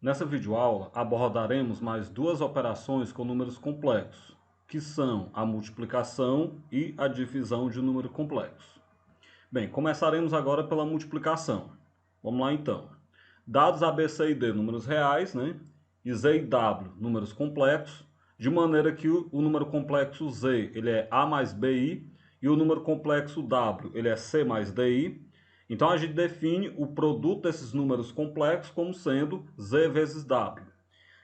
Nessa videoaula, abordaremos mais duas operações com números complexos, que são a multiplicação e a divisão de um número complexo. Bem, começaremos agora pela multiplicação. Vamos lá então. Dados A, B, C e D, números reais, né? E Z e W, números complexos, de maneira que o número complexo Z ele é A mais BI e o número complexo W ele é C mais DI. Então a gente define o produto desses números complexos como sendo Z vezes W.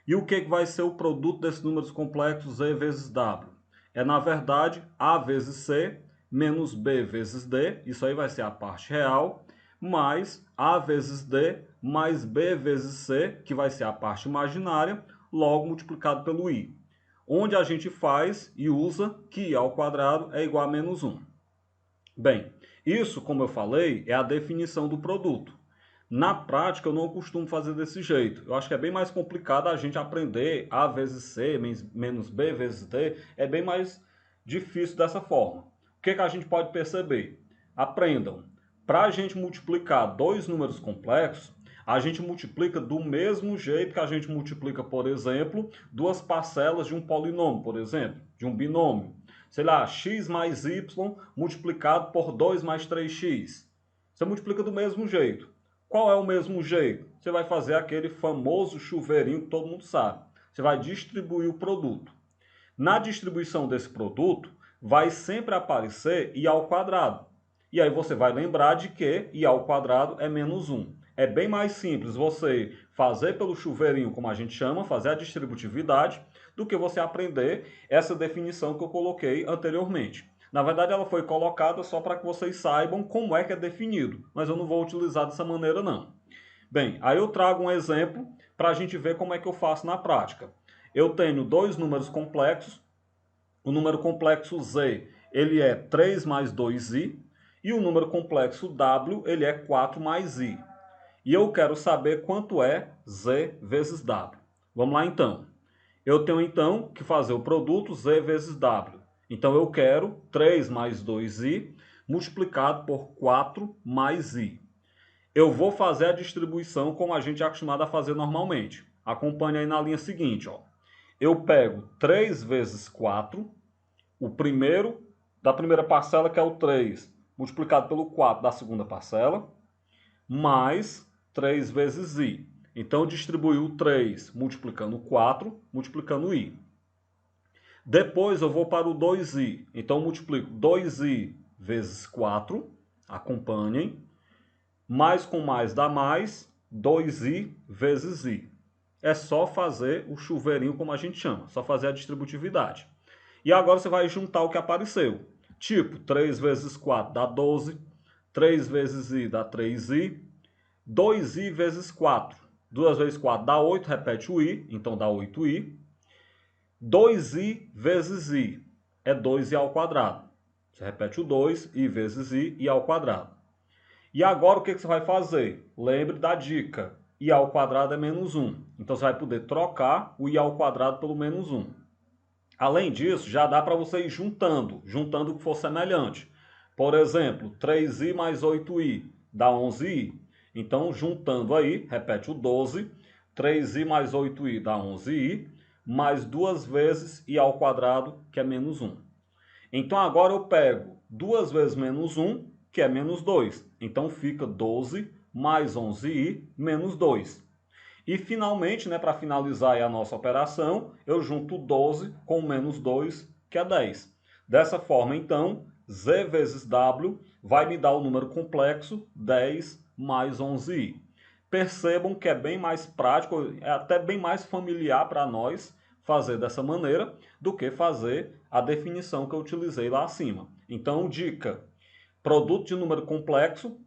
E o que vai ser o produto desses números complexos Z vezes W? É, na verdade, A vezes C menos B vezes D, isso aí vai ser a parte real, mais A vezes D mais B vezes C, que vai ser a parte imaginária, logo multiplicado pelo I. Onde a gente faz e usa que I ao quadrado é igual a menos 1. Bem, isso, como eu falei, é a definição do produto. Na prática, eu não costumo fazer desse jeito. Eu acho que é bem mais complicado a gente aprender A vezes C menos B vezes D. É bem mais difícil dessa forma. O que a gente pode perceber? Aprendam. Para a gente multiplicar dois números complexos, a gente multiplica do mesmo jeito que a gente multiplica, por exemplo, duas parcelas de um polinômio, por exemplo, de um binômio. Sei lá, x mais y multiplicado por 2 mais 3x. Você multiplica do mesmo jeito. Qual é o mesmo jeito? Você vai fazer aquele famoso chuveirinho que todo mundo sabe. Você vai distribuir o produto. Na distribuição desse produto, vai sempre aparecer i ao quadrado. E aí você vai lembrar de que i ao quadrado é menos 1. É bem mais simples você fazer pelo chuveirinho, como a gente chama, fazer a distributividade, do que você aprender essa definição que eu coloquei anteriormente. Na verdade, ela foi colocada só para que vocês saibam como é que é definido, mas eu não vou utilizar dessa maneira não. Bem, aí eu trago um exemplo para a gente ver como é que eu faço na prática. Eu tenho dois números complexos. O número complexo Z ele é 3 mais 2i e o número complexo W ele é 4 mais i. E eu quero saber quanto é Z vezes W. Vamos lá então. Eu tenho então que fazer o produto Z vezes W. Então eu quero 3 mais 2i multiplicado por 4 mais i. Eu vou fazer a distribuição como a gente é acostumado a fazer normalmente. Acompanhe aí na linha seguinte. Ó. Eu pego 3 vezes 4, o primeiro da primeira parcela, que é o 3, multiplicado pelo 4 da segunda parcela, mais 3 vezes i. Então, eu distribuí o 3 multiplicando o 4, multiplicando o i. Depois, eu vou para o 2i. Então, eu multiplico 2i vezes 4, acompanhem, mais com mais dá mais, 2i vezes i. É só fazer o chuveirinho, como a gente chama, só fazer a distributividade. E agora você vai juntar o que apareceu. Tipo, 3 vezes 4 dá 12, 3 vezes i dá 3i, 2i vezes 4. 2 vezes 4 dá 8, repete o i, então dá 8i. 2i vezes i é 2i ao quadrado. Você repete o 2, i vezes i ao quadrado. E agora o que você vai fazer? Lembre da dica. I ao quadrado é menos 1. Então você vai poder trocar o i ao quadrado pelo menos 1. Além disso, já dá para você ir juntando o que for semelhante. Por exemplo, 3i mais 8i dá 11i. Então, juntando aí, repete o 12, 3i mais 8i dá 11i, mais duas vezes i ao quadrado, que é menos 1. Então, agora eu pego 2 vezes menos 1, que é menos 2. Então, fica 12 mais 11i menos 2. E finalmente, né, para finalizar a nossa operação, eu junto 12 com menos 2, que é 10. Dessa forma, então, Z vezes W vai me dar o número complexo 10 mais 11i. Percebam que é bem mais prático, é até bem mais familiar para nós fazer dessa maneira do que fazer a definição que eu utilizei lá acima. Então, dica: produto de número complexo,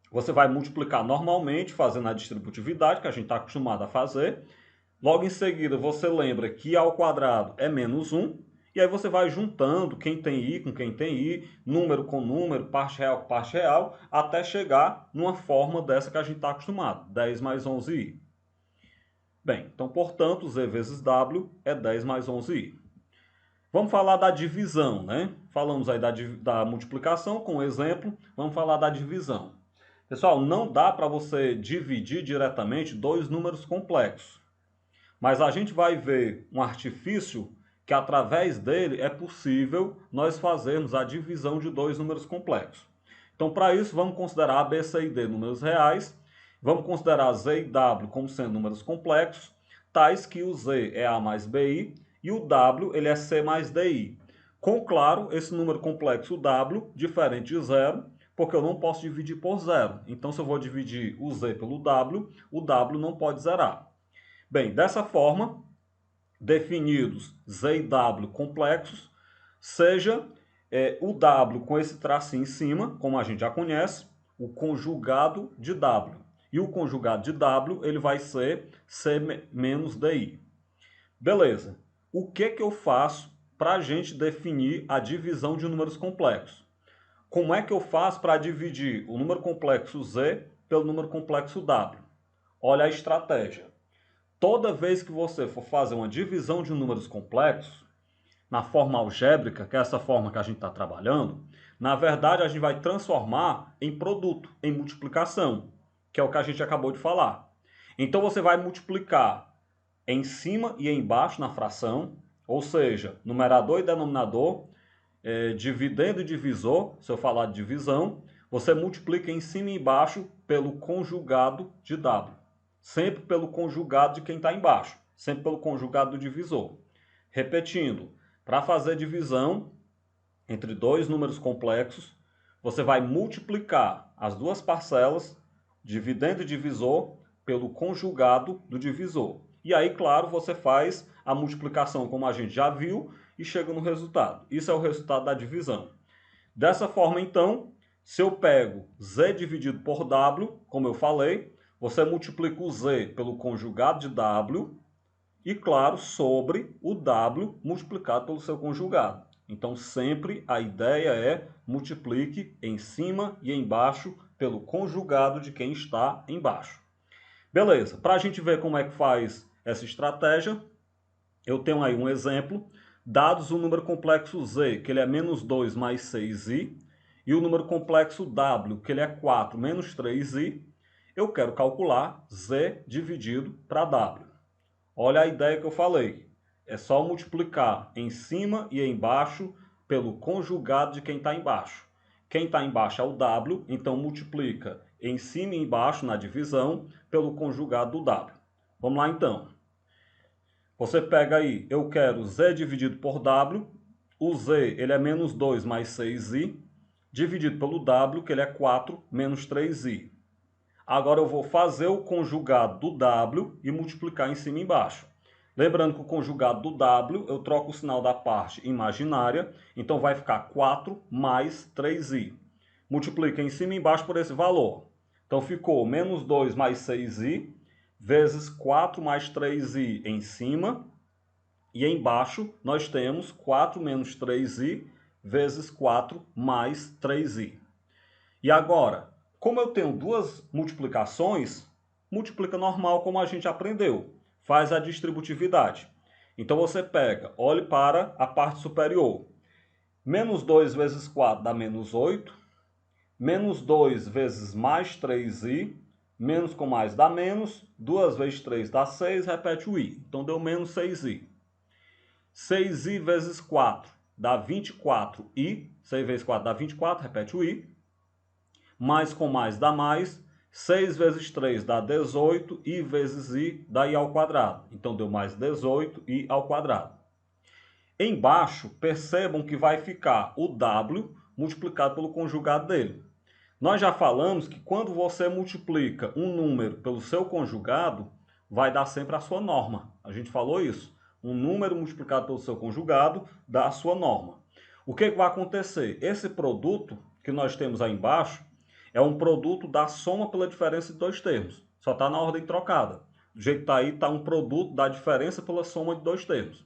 você vai multiplicar normalmente, fazendo a distributividade, que a gente está acostumado a fazer. Logo em seguida, você lembra que i ao quadrado é menos 1. E aí você vai juntando quem tem i com quem tem i, número com número, parte real com parte real, até chegar numa forma dessa que a gente está acostumado, 10 mais 11i. Bem, então, portanto, z vezes w é 10 mais 11i. Vamos falar da divisão, né? Falamos aí da multiplicação com o exemplo, vamos falar da divisão. Pessoal, não dá para você dividir diretamente dois números complexos. Mas a gente vai ver um artifício que através dele é possível nós fazermos a divisão de dois números complexos. Então, para isso, vamos considerar A, B, C e D números reais. Vamos considerar Z e W como sendo números complexos, tais que o Z é A mais BI e o W ele é C mais DI. Com, claro, esse número complexo W, diferente de zero, porque eu não posso dividir por zero. Então, se eu vou dividir o Z pelo o W não pode zerar. Bem, dessa forma, definidos Z e W complexos, seja o W com esse tracinho em cima, como a gente já conhece, o conjugado de W. E o conjugado de W ele vai ser C menos DI. Beleza. O que eu faço para a gente definir a divisão de números complexos? Como é que eu faço para dividir o número complexo Z pelo número complexo W? Olha a estratégia. Toda vez que você for fazer uma divisão de números complexos, na forma algébrica, que é essa forma que a gente está trabalhando, na verdade a gente vai transformar em produto, em multiplicação, que é o que a gente acabou de falar. Então você vai multiplicar em cima e embaixo na fração, ou seja, numerador e denominador, dividendo e divisor, se eu falar de divisão, você multiplica em cima e embaixo pelo conjugado de W. Sempre pelo conjugado de quem está embaixo, sempre pelo conjugado do divisor. Repetindo, para fazer divisão entre dois números complexos, você vai multiplicar as duas parcelas, dividendo e divisor, pelo conjugado do divisor. E aí, claro, você faz a multiplicação como a gente já viu e chega no resultado. Isso é o resultado da divisão. Dessa forma, então, se eu pego Z dividido por W, como eu falei, você multiplica o Z pelo conjugado de W e, claro, sobre o W multiplicado pelo seu conjugado. Então, sempre a ideia é multiplique em cima e embaixo pelo conjugado de quem está embaixo. Beleza, para a gente ver como é que faz essa estratégia, eu tenho aí um exemplo. Dados o número complexo Z, que ele é menos 2 mais 6i, e o número complexo W, que ele é 4 menos 3i, eu quero calcular Z dividido para W. Olha a ideia que eu falei. É só multiplicar em cima e embaixo pelo conjugado de quem está embaixo. Quem está embaixo é o W, então multiplica em cima e embaixo na divisão pelo conjugado do W. Vamos lá então. Você pega aí, eu quero Z dividido por W. O Z ele é menos 2 mais 6i, dividido pelo W, que ele é 4 menos 3i. Agora eu vou fazer o conjugado do W e multiplicar em cima e embaixo. Lembrando que o conjugado do W, eu troco o sinal da parte imaginária, então vai ficar 4 mais 3i. Multiplica em cima e embaixo por esse valor. Então ficou menos 2 mais 6i, vezes 4 mais 3i em cima, e embaixo nós temos 4 menos 3i, vezes 4 mais 3i. E agora, como eu tenho duas multiplicações, multiplica normal como a gente aprendeu. Faz a distributividade. Então você pega, olhe para a parte superior. Menos 2 vezes 4 dá menos 8. Menos 2 vezes mais 3i. Menos com mais dá menos. 2 vezes 3 dá 6, repete o i. Então deu menos 6i. 6i vezes 4 dá 24i. 6 vezes 4 dá 24, repete o i. Mais com mais dá mais, 6 vezes 3 dá 18, i vezes i dá i ao quadrado. Então deu mais 18, i ao quadrado. Embaixo, percebam que vai ficar o w multiplicado pelo conjugado dele. Nós já falamos que quando você multiplica um número pelo seu conjugado, vai dar sempre a sua norma. A gente falou isso. Um número multiplicado pelo seu conjugado dá a sua norma. O que vai acontecer? Esse produto que nós temos aí embaixo é um produto da soma pela diferença de dois termos. Só está na ordem trocada. Do jeito que está aí, está um produto da diferença pela soma de dois termos.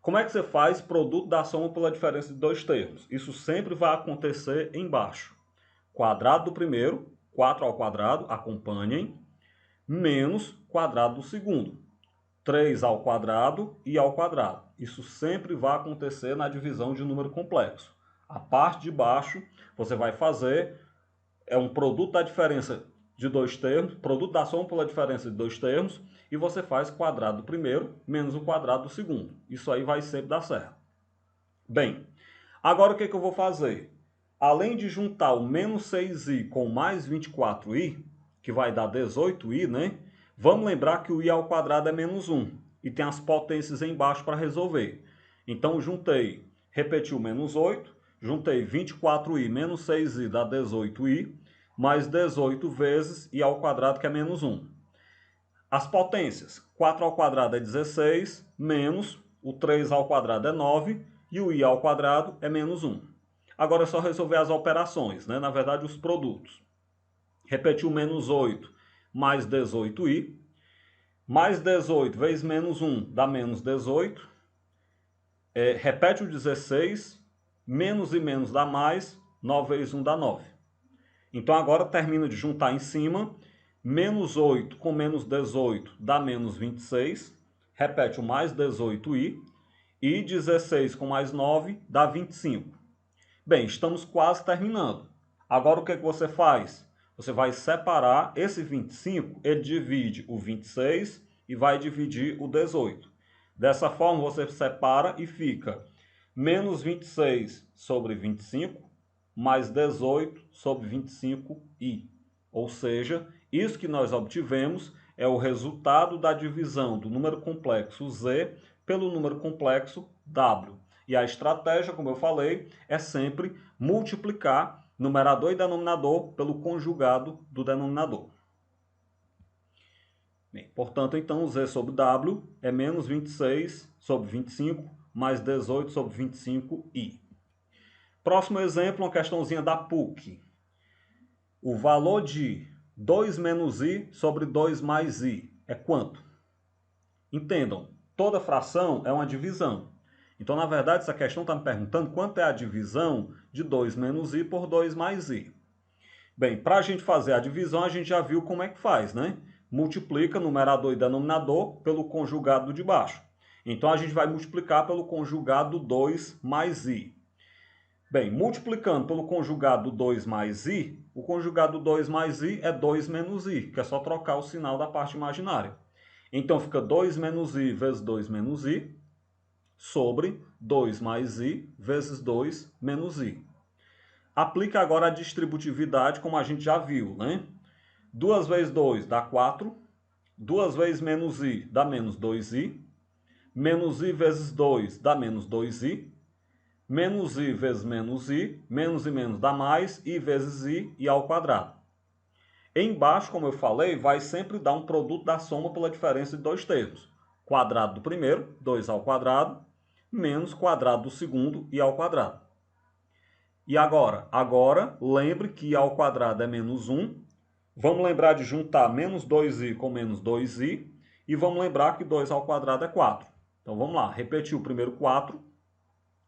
Como é que você faz produto da soma pela diferença de dois termos? Isso sempre vai acontecer embaixo. Quadrado do primeiro, 4 ao quadrado, acompanhem, menos quadrado do segundo. 3 ao quadrado e ao quadrado. Isso sempre vai acontecer na divisão de número complexo. A parte de baixo, você vai fazer é um produto da diferença de dois termos, produto da soma pela diferença de dois termos, e você faz quadrado do primeiro menos o quadrado do segundo. Isso aí vai sempre dar certo. Bem, agora o que eu vou fazer? Além de juntar o menos 6i com mais 24i, que vai dar 18i, né? Vamos lembrar que o i ao quadrado é menos 1 e tem as potências embaixo para resolver. Então, juntei, repeti o menos 8, juntei 24i menos 6i dá 18i, mais 18 vezes i ao quadrado, que é menos 1. As potências, 4 ao quadrado é 16, menos o 3 ao quadrado é 9, e o i ao quadrado é menos 1. Agora é só resolver as operações, né? Na verdade, os produtos. Repetir o menos 8 mais 18i, mais 18 vezes menos 1 dá menos 18. Repete o 16, menos e menos dá mais, 9 vezes 1 dá 9. Então agora termina de juntar em cima, menos 8 com menos 18 dá menos 26, repete o mais 18i, e 16 com mais 9 dá 25. Bem, estamos quase terminando. Agora o que você faz? Você vai separar esse 25, ele divide o 26 e vai dividir o 18. Dessa forma você separa e fica menos 26 sobre 25, mais 18 sobre 25i. Ou seja, isso que nós obtivemos é o resultado da divisão do número complexo z pelo número complexo w. E a estratégia, como eu falei, é sempre multiplicar numerador e denominador pelo conjugado do denominador. Bem, portanto, então, z sobre w é menos 26 sobre 25 mais 18 sobre 25i. Próximo exemplo, uma questãozinha da PUC. O valor de 2 menos i sobre 2 mais i é quanto? Entendam, toda fração é uma divisão. Então, na verdade, essa questão está me perguntando quanto é a divisão de 2 menos i por 2 mais i. Bem, para a gente fazer a divisão, a gente já viu como é que faz, né? Multiplica numerador e denominador pelo conjugado de baixo. Então, a gente vai multiplicar pelo conjugado 2 mais i. Bem, multiplicando pelo conjugado 2 mais i, o conjugado 2 mais i é 2 menos i, que é só trocar o sinal da parte imaginária. Então, fica 2 menos i vezes 2 menos i, sobre 2 mais i vezes 2 menos i. Aplica agora a distributividade, como a gente já viu, né? 2 vezes 2 dá 4, 2 vezes menos i dá menos 2i, menos i vezes 2 dá menos 2i, menos i vezes menos i, menos e menos dá mais, i vezes i ao quadrado. Embaixo, como eu falei, vai sempre dar um produto da soma pela diferença de dois termos. Quadrado do primeiro, 2 ao quadrado, menos quadrado do segundo, i ao quadrado. E agora? Agora, lembre que i ao quadrado é menos 1. Vamos lembrar de juntar menos 2i com menos 2i. E vamos lembrar que 2 ao quadrado é 4. Então vamos lá, repetir o primeiro 4.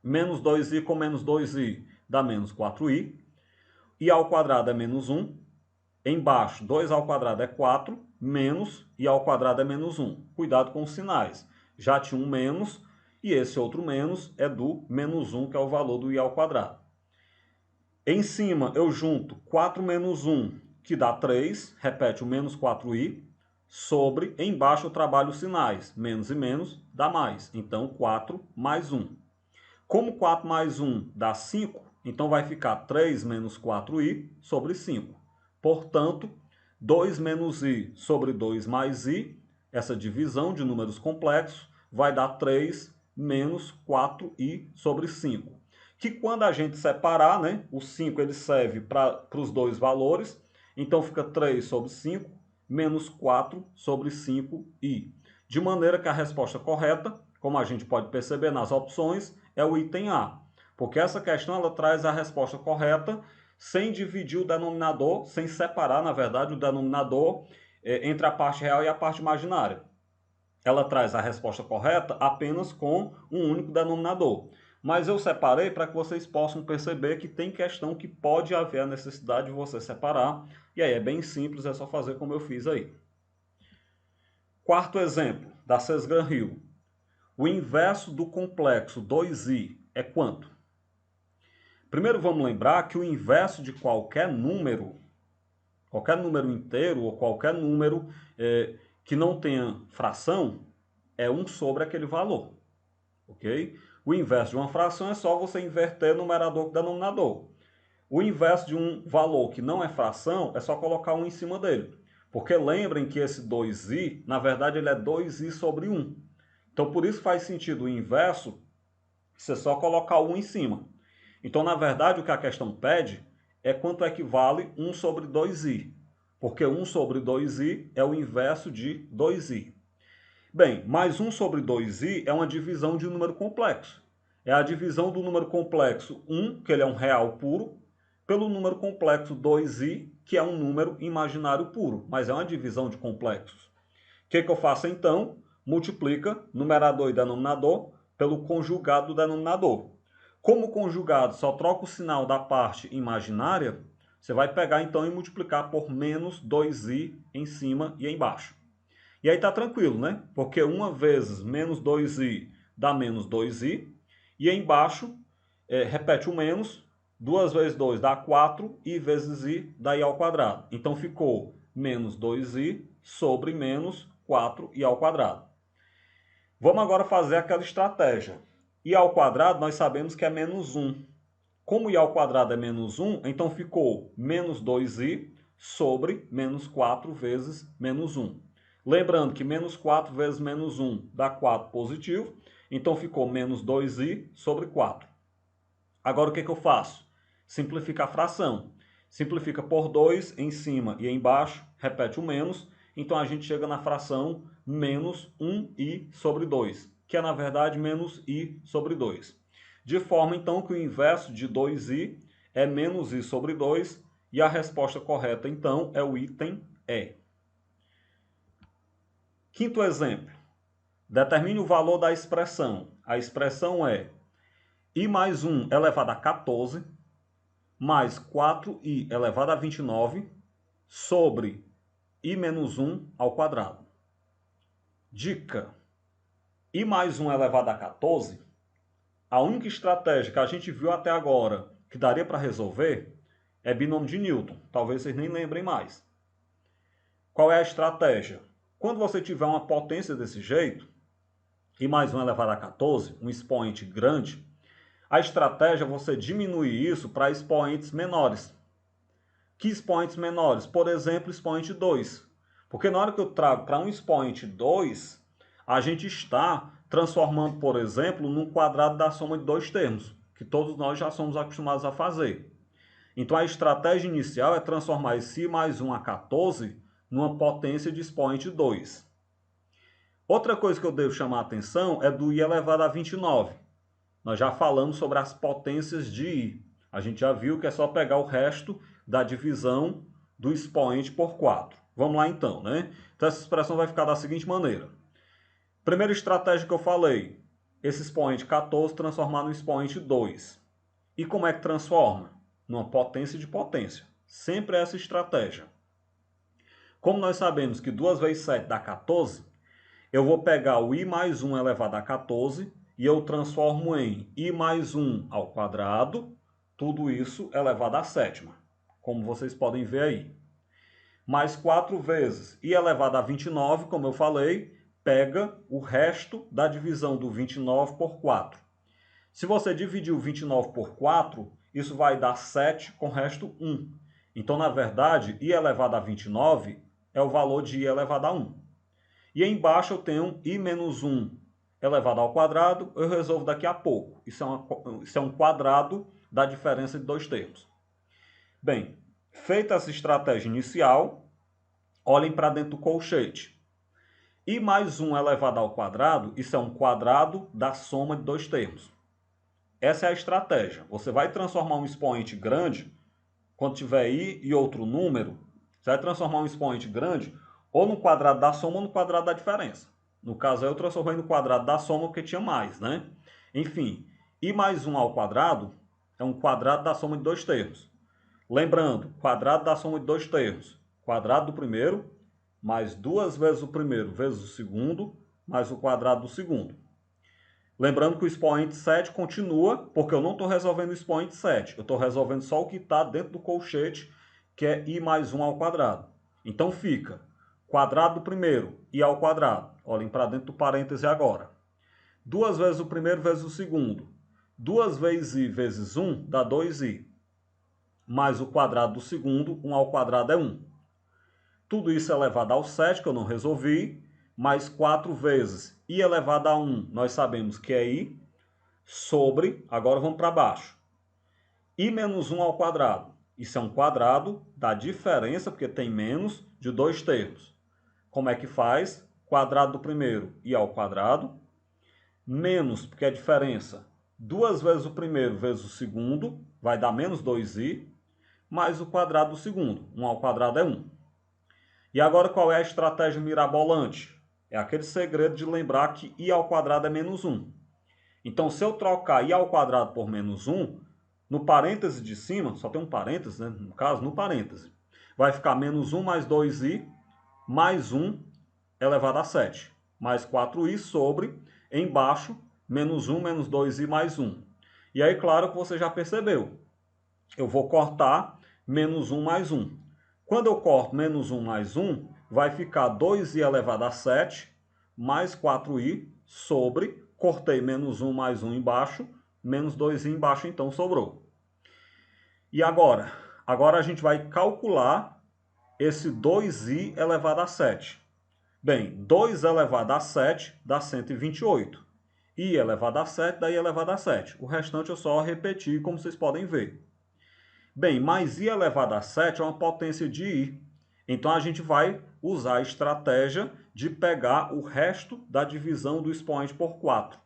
Menos 2i com menos 2i dá menos 4i. I ao quadrado é menos 1. Embaixo, 2 ao quadrado é 4, menos i ao quadrado é menos 1. Cuidado com os sinais. Já tinha um menos, e esse outro menos é do menos 1, que é o valor do i ao quadrado. Em cima, eu junto 4 menos 1, que dá 3, repete o menos 4i, sobre, embaixo eu trabalho os sinais, menos e menos dá mais, então 4 mais 1. Como 4 mais 1 dá 5, então vai ficar 3 menos 4i sobre 5. Portanto, 2 menos i sobre 2 mais i, essa divisão de números complexos, vai dar 3 menos 4i sobre 5. Que quando a gente separar, né, o 5 ele serve para os dois valores, então fica 3 sobre 5 menos 4 sobre 5i. De maneira que a resposta correta, como a gente pode perceber nas opções, é o item A. Porque essa questão ela traz a resposta correta sem dividir o denominador, sem separar, na verdade, o denominador entre a parte real e a parte imaginária. Ela traz a resposta correta apenas com um único denominador. Mas eu separei para que vocês possam perceber que tem questão que pode haver a necessidade de você separar. E aí é bem simples, é só fazer como eu fiz aí. Quarto exemplo, da Sesgran-Hill. O inverso do complexo 2i é quanto? Primeiro vamos lembrar que o inverso de qualquer número qualquer número inteiro ou qualquer número que não tenha fração é 1 sobre aquele valor, ok? O inverso de uma fração é só você inverter numerador com denominador. O inverso de um valor que não é fração é só colocar 1 em cima dele. Porque lembrem que esse 2i, na verdade, ele é 2i sobre 1. Então, por isso faz sentido o inverso você só colocar 1 em cima. Então, na verdade, o que a questão pede é quanto equivale 1 sobre 2i. Porque 1 sobre 2i é o inverso de 2i. Bem, mais 1 sobre 2i é uma divisão de um número complexo. É a divisão do número complexo 1, que ele é um real puro, pelo número complexo 2i, que é um número imaginário puro, mas é uma divisão de complexos. O que eu faço então? Multiplica numerador e denominador pelo conjugado do denominador. Como o conjugado só troca o sinal da parte imaginária, você vai pegar então e multiplicar por menos 2i em cima e embaixo. E aí tá tranquilo, né? Porque 1 vezes menos 2i dá menos 2i. E aí embaixo, repete o menos. 2 vezes 2 dá 4. I vezes i dá i ao quadrado. Então ficou menos 2i sobre menos 4i ao quadrado. Vamos agora fazer aquela estratégia. I ao quadrado nós sabemos que é menos 1. Como i ao quadrado é menos 1, então ficou menos 2i sobre menos 4 vezes menos 1. Lembrando que menos 4 vezes menos 1 dá 4 positivo, então ficou menos 2i sobre 4. Agora o que eu faço? Simplifica a fração. Simplifica por 2 em cima e embaixo, repete o menos, então a gente chega na fração menos 1i sobre 2, que é na verdade menos i sobre 2. De forma então que o inverso de 2i é menos i sobre 2, e a resposta correta então é o item E. Quinto exemplo. Determine o valor da expressão. A expressão é i mais 1 elevado a 14 mais 4i elevado a 29 sobre i menos 1 ao quadrado. Dica: i mais 1 elevado a 14, a única estratégia que a gente viu até agora que daria para resolver é binômio de Newton. Talvez vocês nem lembrem mais. Qual é a estratégia? Quando você tiver uma potência desse jeito, i mais 1 elevado a 14, um expoente grande, a estratégia é você diminuir isso para expoentes menores. Que expoentes menores? Por exemplo, expoente 2. Porque na hora que eu trago para um expoente 2, a gente está transformando, por exemplo, num quadrado da soma de dois termos, que todos nós já somos acostumados a fazer. Então a estratégia inicial é transformar esse i mais 1 a 14 numa potência de expoente 2. Outra coisa que eu devo chamar a atenção é do i elevado a 29. Nós já falamos sobre as potências de i. A gente já viu que é só pegar o resto da divisão do expoente por 4. Vamos lá então, né? Então essa expressão vai ficar da seguinte maneira. Primeira estratégia que eu falei, esse expoente 14 transformar no expoente 2. E como é que transforma? Numa potência de potência. Sempre essa estratégia. Como nós sabemos que 2 vezes 7 dá 14, eu vou pegar o i mais 1 elevado a 14 e eu transformo em i mais 1 ao quadrado, tudo isso elevado à sétima, como vocês podem ver aí. Mais 4 vezes i elevado a 29, como eu falei, pega o resto da divisão do 29 por 4. Se você dividir o 29 por 4, isso vai dar 7 com resto 1. Então, na verdade, i elevado a 29 é o valor de i elevado a 1. E embaixo eu tenho i menos 1 elevado ao quadrado, eu resolvo daqui a pouco. Isso é um quadrado da diferença de dois termos. Bem, feita essa estratégia inicial, olhem para dentro do colchete. I mais 1 elevado ao quadrado, isso é um quadrado da soma de dois termos. Essa é a estratégia. Você vai transformar um expoente grande, quando tiver i e outro número, você vai transformar um expoente grande ou no quadrado da soma ou no quadrado da diferença. No caso, eu transformei no quadrado da soma porque tinha mais, né? Enfim, i mais 1 ao quadrado é um quadrado da soma de dois termos. Lembrando, quadrado da soma de dois termos. Quadrado do primeiro, mais 2 vezes o primeiro vezes o segundo, mais o quadrado do segundo. Lembrando que o expoente 7 continua, porque eu não estou resolvendo o expoente 7. Eu estou resolvendo só o que está dentro do colchete, que é i mais 1 ao quadrado. Então fica quadrado do primeiro, i ao quadrado. Olhem para dentro do parêntese agora. 2 vezes o primeiro vezes o segundo. 2 vezes i vezes 1 dá 2i. Mais o quadrado do segundo, 1 ao quadrado é 1. Tudo isso elevado ao 7, que eu não resolvi, mais 4 vezes i elevado a 1, nós sabemos que é i, sobre, agora vamos para baixo, i menos 1 ao quadrado. Isso é um quadrado da diferença, porque tem menos, de 2 termos. Como é que faz? Quadrado do primeiro, i ao quadrado, menos, porque é diferença, 2 vezes o primeiro vezes o segundo, vai dar menos 2i, mais o quadrado do segundo, 1 ao quadrado é 1. E agora qual é a estratégia mirabolante? É aquele segredo de lembrar que i ao quadrado é menos 1. Então, se eu trocar i ao quadrado por menos 1, no parêntese de cima, só tem um parêntese, né? No caso, no parêntese, vai ficar menos 1 mais 2i, mais 1 elevado a 7, mais 4i sobre, embaixo, menos 1 menos 2i mais 1. E aí, claro que você já percebeu, eu vou cortar menos 1 mais 1. Quando eu corto menos 1 mais 1, vai ficar 2i elevado a 7, mais 4i sobre, cortei menos 1 mais 1 embaixo, menos 2i embaixo, então sobrou. E agora? Agora a gente vai calcular esse 2i elevado a 7. Bem, 2 elevado a 7 dá 128. I elevado a 7 dá i elevado a 7. O restante eu só repeti, como vocês podem ver. Bem, mais i elevado a 7 é uma potência de i. Então, a gente vai usar a estratégia de pegar o resto da divisão do expoente por 4.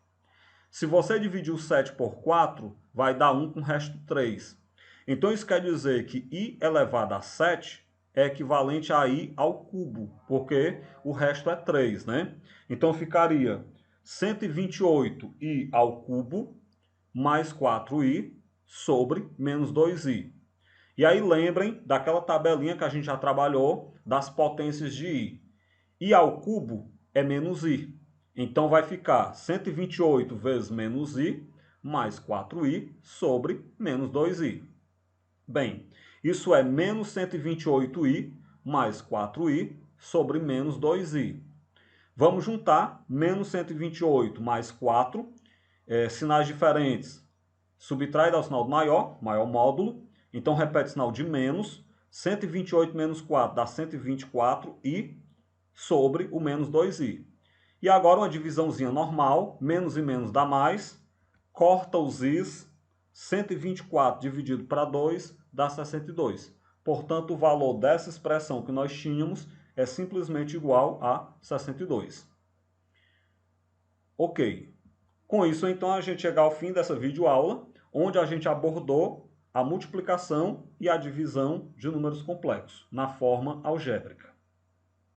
Se você dividir o 7 por 4, vai dar 1 com o resto 3. Então, isso quer dizer que i elevado a 7 é equivalente a i ao cubo, porque o resto é 3, né? Então, ficaria 128i ao cubo mais 4i sobre menos 2i. E aí lembrem daquela tabelinha que a gente já trabalhou das potências de i. I ao cubo é menos i. Então vai ficar 128 vezes menos i mais 4i sobre menos 2i. Bem, isso é menos 128i mais 4i sobre menos 2i. Vamos juntar menos 128 mais 4, sinais diferentes. Subtrai dá o sinal do maior, maior módulo. Então, repete o sinal de menos. 128 menos 4 dá 124i sobre o menos 2i. E agora uma divisãozinha normal. Menos e menos dá mais. Corta os i's. 124 dividido para 2 dá 62. Portanto, o valor dessa expressão que nós tínhamos é simplesmente igual a 62. Ok. Com isso, então, a gente chega ao fim dessa videoaula, onde a gente abordou a multiplicação e a divisão de números complexos na forma algébrica.